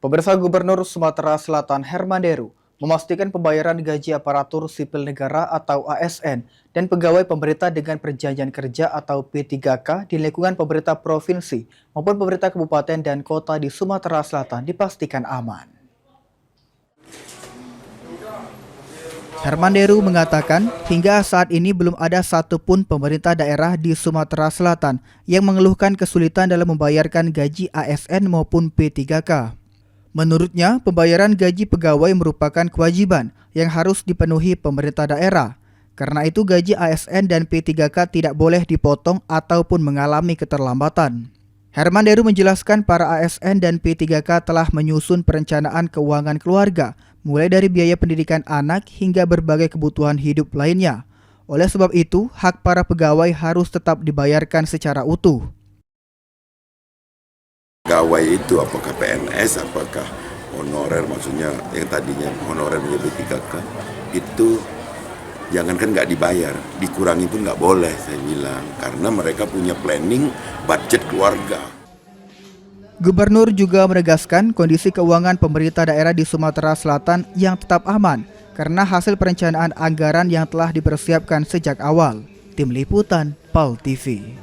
Pemirsa, Gubernur Sumatera Selatan Herman Deru memastikan pembayaran gaji aparatur sipil negara atau ASN dan pegawai pemerintah dengan perjanjian kerja atau P3K di lingkungan pemerintah provinsi maupun pemerintah kabupaten dan kota di Sumatera Selatan dipastikan aman. Herman Deru mengatakan hingga saat ini belum ada satupun pemerintah daerah di Sumatera Selatan yang mengeluhkan kesulitan dalam membayarkan gaji ASN maupun P3K. Menurutnya, pembayaran gaji pegawai merupakan kewajiban yang harus dipenuhi pemerintah daerah. Karena itu gaji ASN dan P3K tidak boleh dipotong ataupun mengalami keterlambatan. Herman Deru menjelaskan para ASN dan P3K telah menyusun perencanaan keuangan keluarga, mulai dari biaya pendidikan anak hingga berbagai kebutuhan hidup lainnya. Oleh sebab itu, hak para pegawai harus tetap dibayarkan secara utuh. Pegawai itu apakah PNS, apakah honorer, maksudnya yang tadinya honorer menjadi P3K, itu jangankan nggak dibayar, dikurangi pun nggak boleh, saya bilang. Karena mereka punya planning budget keluarga. Gubernur juga menegaskan kondisi keuangan pemerintah daerah di Sumatera Selatan yang tetap aman karena hasil perencanaan anggaran yang telah dipersiapkan sejak awal. Tim Liputan, PAL TV.